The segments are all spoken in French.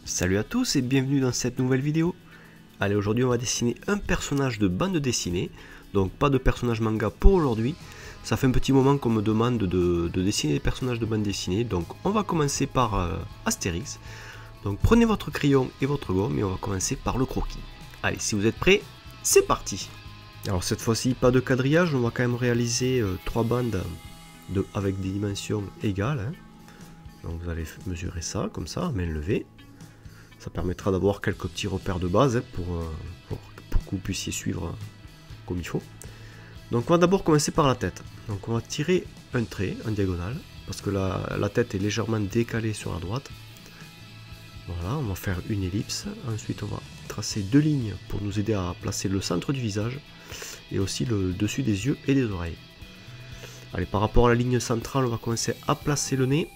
Salut à tous et bienvenue dans cette nouvelle vidéo. Allez, aujourd'hui on va dessiner un personnage de bande dessinée, donc pas de personnage manga pour aujourd'hui. Ça fait un petit moment qu'on me demande de dessiner des personnages de bande dessinée, donc on va commencer par Astérix. Donc prenez votre crayon et votre gomme et on va commencer par le croquis. Allez, si vous êtes prêts, c'est parti. Alors cette fois-ci, pas de quadrillage, on va quand même réaliser 3 bandes avec des dimensions égales. Hein. Donc vous allez mesurer ça, comme ça, à main levée. Ça permettra d'avoir quelques petits repères de base pour que vous puissiez suivre comme il faut. Donc on va d'abord commencer par la tête. Donc on va tirer un trait en diagonale, parce que la tête est légèrement décalée sur la droite. Voilà, on va faire une ellipse. Ensuite on va tracer 2 lignes pour nous aider à placer le centre du visage, et aussi le dessus des yeux et des oreilles. Allez, par rapport à la ligne centrale, on va commencer à placer le nez.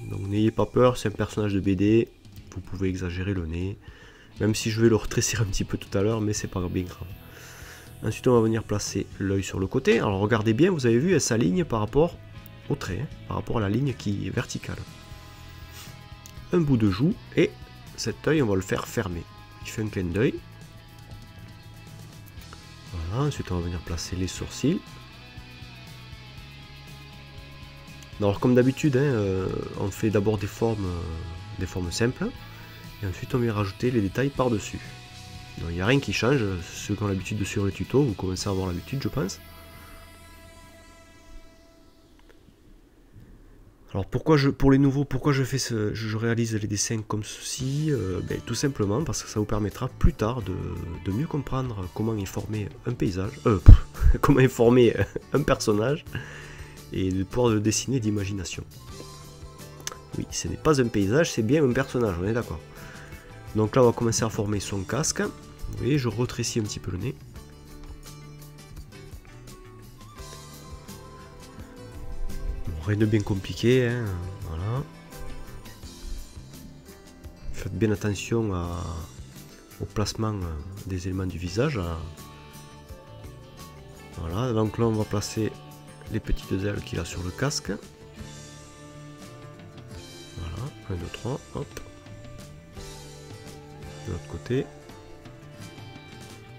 Donc n'ayez pas peur, c'est un personnage de BD. Vous pouvez exagérer le nez, même si je vais le retresser un petit peu tout à l'heure, mais c'est pas bien grave. Ensuite, on va venir placer l'œil sur le côté. Alors regardez bien, vous avez vu, elle s'aligne par rapport au trait, hein, par rapport à la ligne qui est verticale. Un bout de joue, et cet œil, on va le faire fermer. Il fait un clin d'œil. Voilà, ensuite on va venir placer les sourcils. Alors comme d'habitude, hein, on fait d'abord des formes simples, et ensuite on vient rajouter les détails par-dessus. Donc il n'y a rien qui change, ceux qui ont l'habitude de suivre le tuto, vous commencez à avoir l'habitude, je pense. Alors pour les nouveaux, pourquoi je réalise les dessins comme ceci? Tout simplement parce que ça vous permettra plus tard de mieux comprendre comment est formé un paysage, comment est formé un personnage, et de pouvoir le dessiner d'imagination. Oui, ce n'est pas un paysage, c'est bien un personnage, on est d'accord. Donc là, on va commencer à former son casque. Vous voyez, je retrécis un petit peu le nez. Bon, rien de bien compliqué, hein, voilà. Faites bien attention au placement des éléments du visage. Voilà, donc là, on va placer les petites ailes qu'il a sur le casque. Voilà, 1, 2, 3, hop. De l'autre côté.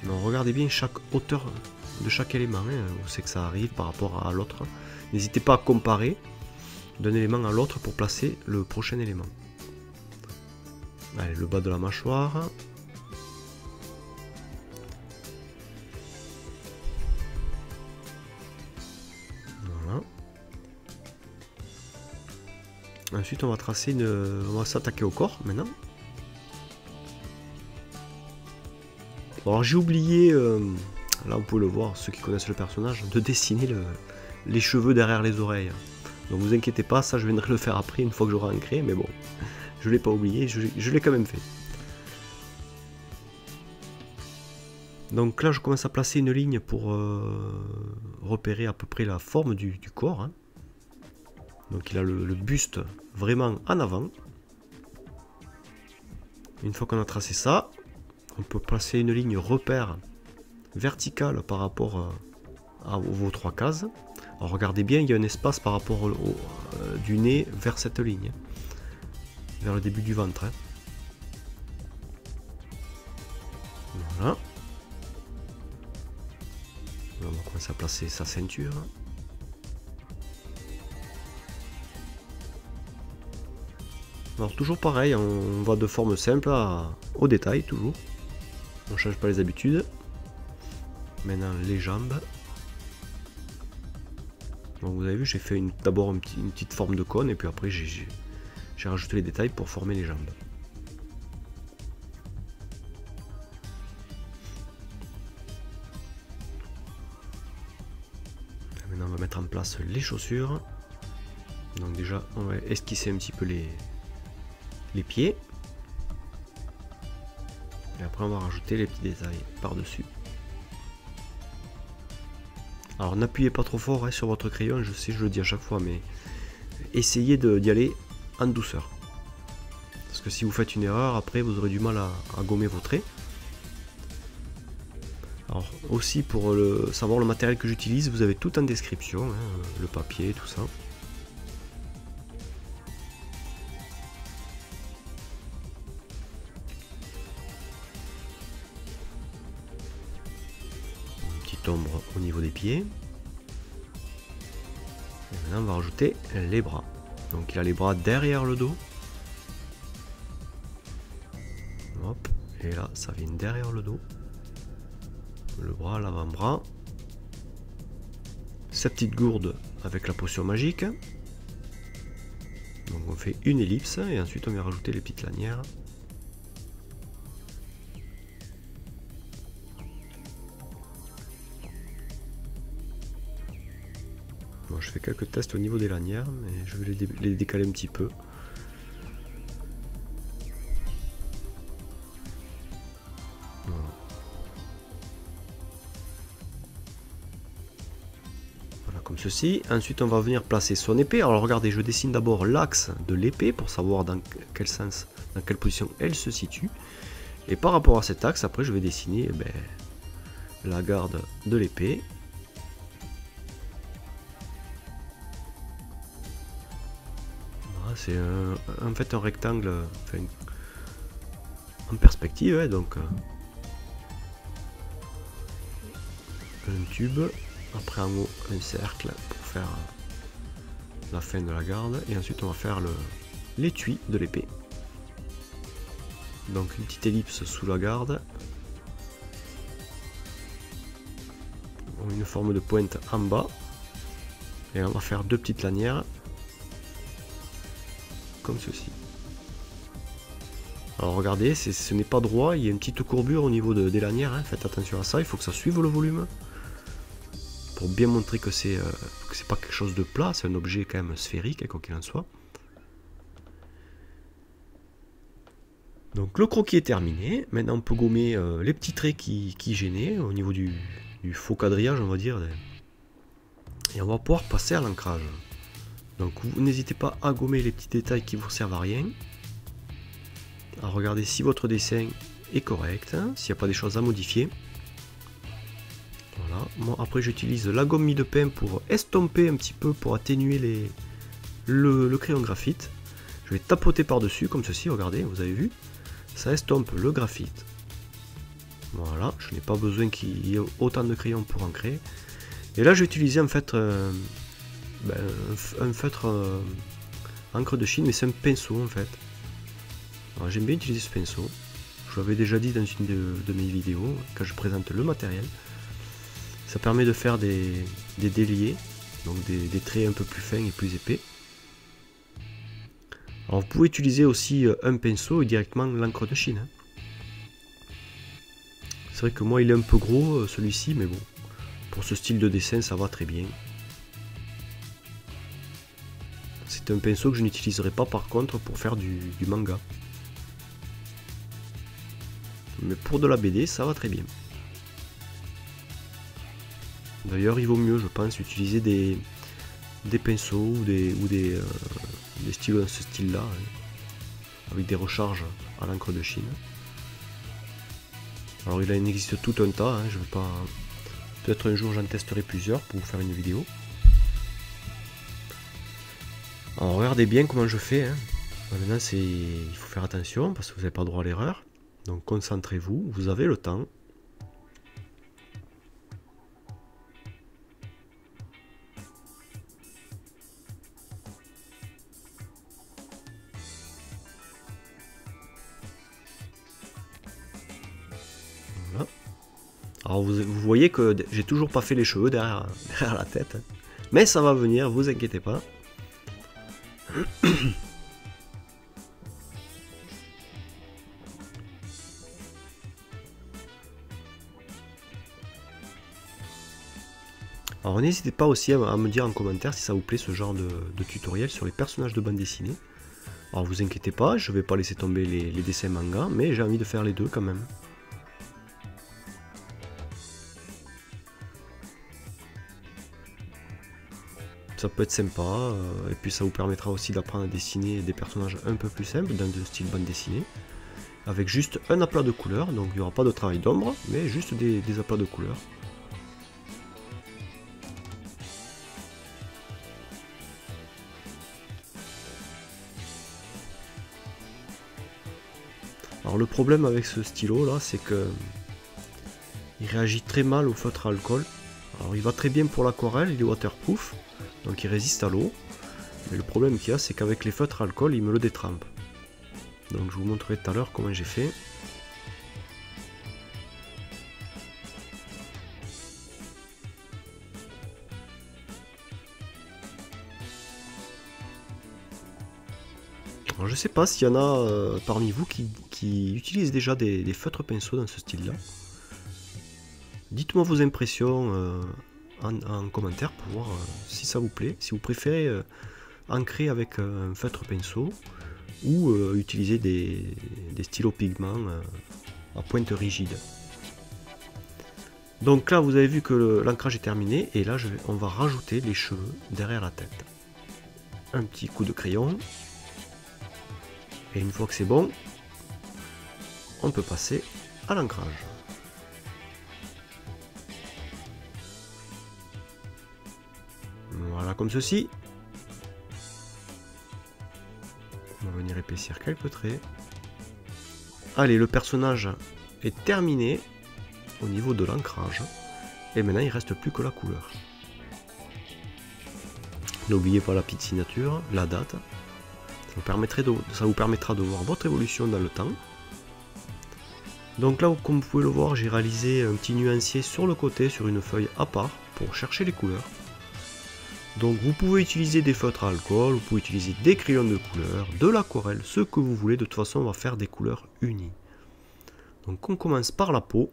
Donc regardez bien chaque hauteur de chaque élément, hein, où c'est que ça arrive par rapport à l'autre. N'hésitez pas à comparer d'un élément à l'autre pour placer le prochain élément. Allez, le bas de la mâchoire. Voilà. Ensuite on va tracer on va s'attaquer au corps maintenant. Alors j'ai oublié, là vous pouvez le voir, ceux qui connaissent le personnage, de dessiner les cheveux derrière les oreilles. Donc vous inquiétez pas, ça je viendrai le faire après, une fois que j'aurai ancré, mais bon, je l'ai pas oublié, je l'ai quand même fait. Donc là je commence à placer une ligne pour repérer à peu près la forme du corps. Hein. Donc il a le buste vraiment en avant. Une fois qu'on a tracé ça, on peut placer une ligne repère verticale par rapport à vos 3 cases. Alors regardez bien, il y a un espace par rapport du nez vers cette ligne, vers le début du ventre. Hein. Voilà. Là, on va commencer à placer sa ceinture. Alors toujours pareil, on va de forme simple au détail, toujours. On ne change pas les habitudes. Maintenant les jambes. Donc vous avez vu, j'ai fait d'abord une petite forme de cône, et puis après j'ai rajouté les détails pour former les jambes. Maintenant on va mettre en place les chaussures. Donc déjà on va esquisser un petit peu les pieds. Et après on va rajouter les petits détails par-dessus. Alors n'appuyez pas trop fort, hein, sur votre crayon, je sais, je le dis à chaque fois, mais essayez d'y aller en douceur. Parce que si vous faites une erreur, après vous aurez du mal à gommer vos traits. Alors aussi pour savoir le matériel que j'utilise, vous avez tout en description, hein, le papier, tout ça. petite ombre au niveau des pieds. Et maintenant on va rajouter les bras. Donc il a les bras derrière le dos. Hop, et là ça vient derrière le dos. Le bras, l'avant-bras. Sa petite gourde avec la potion magique. Donc on fait une ellipse et ensuite on vient rajouter les petites lanières. Bon, je fais quelques tests au niveau des lanières, mais je vais les décaler un petit peu. Voilà. Voilà, comme ceci. Ensuite on va venir placer son épée. Alors regardez, je dessine d'abord l'axe de l'épée pour savoir dans quel sens, dans quelle position elle se situe. Et par rapport à cet axe, après je vais dessiner la garde de l'épée. Voilà, c'est en fait un rectangle en perspective, hein, donc un tube. Après en haut un cercle pour faire la fin de la garde. Et ensuite on va faire l'étui de l'épée. Donc une petite ellipse sous la garde. Une forme de pointe en bas. Et on va faire deux petites lanières. Comme ceci. Alors regardez, ce n'est pas droit, il y a une petite courbure au niveau des lanières. Hein. Faites attention à ça, il faut que ça suive le volume. Pour bien montrer que c'est pas quelque chose de plat, c'est un objet quand même sphérique, quoi qu'il en soit. Donc le croquis est terminé. Maintenant on peut gommer les petits traits qui gênaient au niveau du faux quadrillage, on va dire. Et on va pouvoir passer à l'ancrage. Donc vous n'hésitez pas à gommer les petits détails qui vous servent à rien. À regarder si votre dessin est correct, hein, s'il n'y a pas des choses à modifier. Voilà. Moi après j'utilise la gomme mie de pain pour estomper un petit peu, pour atténuer le crayon graphite. Je vais tapoter par dessus comme ceci, regardez, vous avez vu, ça estompe le graphite. Voilà, je n'ai pas besoin qu'il y ait autant de crayons pour ancrer. Et là je vais utiliser en fait un feutre encre de Chine, mais c'est un pinceau en fait. J'aime bien utiliser ce pinceau, je l'avais déjà dit dans une de mes vidéos quand je présente le matériel. Ça permet de faire des déliés, donc des traits un peu plus fins et plus épais. Alors vous pouvez utiliser aussi un pinceau et directement l'encre de Chine. C'est vrai que moi il est un peu gros celui-ci, mais bon, pour ce style de dessin ça va très bien. C'est un pinceau que je n'utiliserai pas par contre pour faire du manga. Mais pour de la BD ça va très bien. D'ailleurs il vaut mieux je pense utiliser des pinceaux ou des stylos dans ce style là, hein, avec des recharges à l'encre de Chine. Alors il en existe tout un tas, hein, je vais pas. Peut-être un jour j'en testerai plusieurs pour vous faire une vidéo. Alors regardez bien comment je fais, hein. Maintenant il faut faire attention parce que vous n'avez pas droit à l'erreur. Donc concentrez-vous, vous avez le temps. Voilà. Alors vous voyez que j'ai toujours pas fait les cheveux derrière la tête. Mais ça va venir, vous inquiétez pas. Alors n'hésitez pas aussi à me dire en commentaire si ça vous plaît ce genre de tutoriel sur les personnages de bande dessinée. Alors vous inquiétez pas, je vais pas laisser tomber les dessins manga, mais j'ai envie de faire les deux quand même. Ça peut être sympa, et puis ça vous permettra aussi d'apprendre à dessiner des personnages un peu plus simples dans le style bande dessinée. Avec juste un aplat de couleurs, donc il n'y aura pas de travail d'ombre, mais juste des aplats de couleurs. Alors le problème avec ce stylo là, c'est que Il réagit très mal au feutre à alcool. Alors il va très bien pour l'aquarelle, il est waterproof, donc il résiste à l'eau. Mais le problème qu'il y a, c'est qu'avec les feutres à alcool, il me le détrempe. Donc je vous montrerai tout à l'heure comment j'ai fait. Alors je sais pas s'il y en a parmi vous qui utilisent déjà des feutres pinceaux dans ce style-là. Dites-moi vos impressions en commentaire pour voir si ça vous plaît, si vous préférez ancrer avec un feutre pinceau ou utiliser des stylos pigments à pointe rigide. Donc là vous avez vu que l'ancrage est terminé et là on va rajouter les cheveux derrière la tête. Un petit coup de crayon et une fois que c'est bon, on peut passer à l'ancrage. Voilà, comme ceci. On va venir épaissir quelques traits. Allez, le personnage est terminé au niveau de l'ancrage. Et maintenant, il ne reste plus que la couleur. N'oubliez pas la petite signature, la date. Ça vous permettra de voir votre évolution dans le temps. Donc là, comme vous pouvez le voir, j'ai réalisé un petit nuancier sur le côté, sur une feuille à part, pour chercher les couleurs. Donc vous pouvez utiliser des feutres à alcool, vous pouvez utiliser des crayons de couleur, de l'aquarelle, ce que vous voulez. De toute façon, on va faire des couleurs unies. Donc on commence par la peau.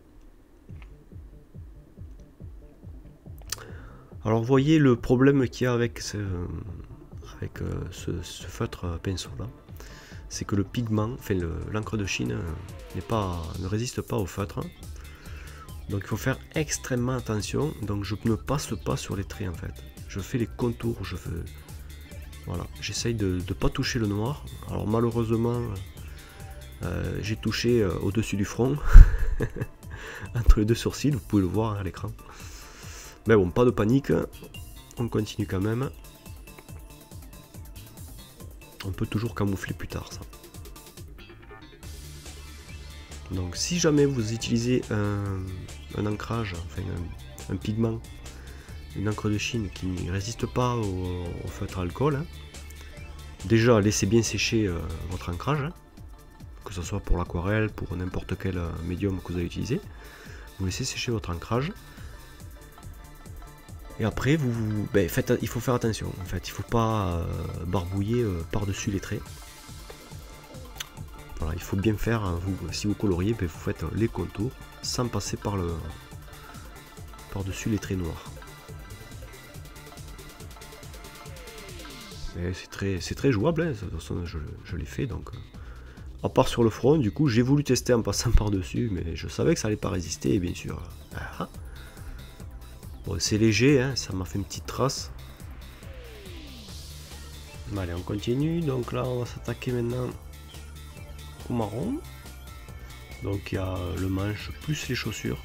Alors vous voyez le problème qu'il y a avec ce feutre pinceau là, c'est que le pigment, enfin l'encre de Chine ne résiste pas au feutre. Donc il faut faire extrêmement attention. Donc je ne passe pas sur les traits en fait. Je fais les contours, voilà, j'essaye de ne pas toucher le noir. Alors malheureusement, j'ai touché au-dessus du front, entre les deux sourcils, vous pouvez le voir à l'écran. Mais bon, pas de panique, on continue quand même. On peut toujours camoufler plus tard ça. Donc si jamais vous utilisez un ancrage, enfin un pigment, une encre de Chine qui ne résiste pas au feutre à alcool, hein, déjà laissez bien sécher votre ancrage, hein, que ce soit pour l'aquarelle, pour n'importe quel médium que vous allez utiliser. Vous laissez sécher votre ancrage. Et après, il faut faire attention. En fait, il ne faut pas barbouiller par-dessus les traits. Voilà, il faut bien faire, si vous coloriez, vous faites les contours sans passer par-dessus les traits noirs. C'est très jouable, hein. De toute façon je l'ai fait, donc à part sur le front, du coup j'ai voulu tester en passant par dessus, mais je savais que ça allait pas résister, et bien sûr bon, c'est léger, hein, ça m'a fait une petite trace. Allez, on continue. Donc là on va s'attaquer maintenant au marron. Donc il y a le manche plus les chaussures.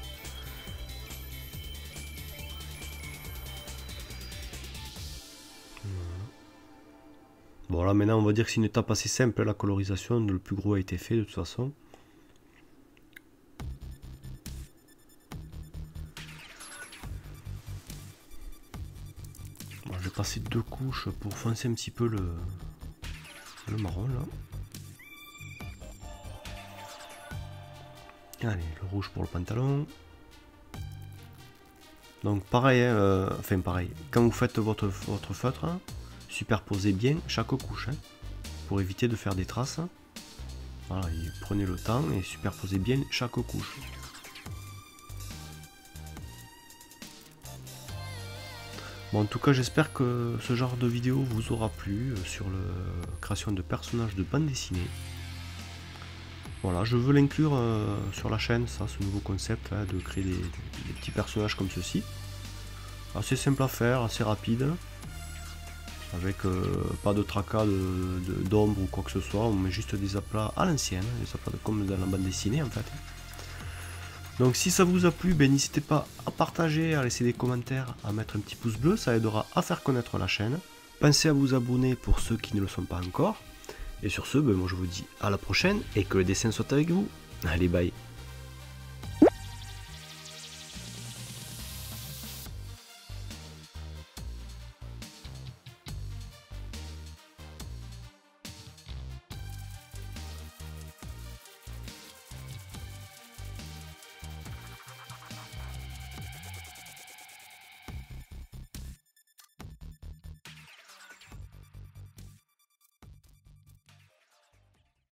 Bon là maintenant on va dire que c'est une étape assez simple, la colorisation, le plus gros a été fait de toute façon. Bon, je vais passer 2 couches pour foncer un petit peu le marron là. Allez, le rouge pour le pantalon. Donc pareil, enfin pareil, quand vous faites votre feutre, hein, superposez bien chaque couche, hein, pour éviter de faire des traces. Voilà, et prenez le temps et superposez bien chaque couche. Bon, en tout cas, j'espère que ce genre de vidéo vous aura plu sur la création de personnages de bande dessinée. Voilà, je veux l'inclure sur la chaîne, ça, ce nouveau concept là, de créer des petits personnages comme ceci. Assez simple à faire, assez rapide. Avec pas de tracas d'ombre ou quoi que ce soit, on met juste des aplats à l'ancienne, des aplats comme dans la bande dessinée en fait. Donc si ça vous a plu, n'hésitez pas à partager, à laisser des commentaires, à mettre un petit pouce bleu, ça aidera à faire connaître la chaîne. Pensez à vous abonner pour ceux qui ne le sont pas encore. Et sur ce, moi je vous dis à la prochaine et que le dessin soit avec vous. Allez, bye.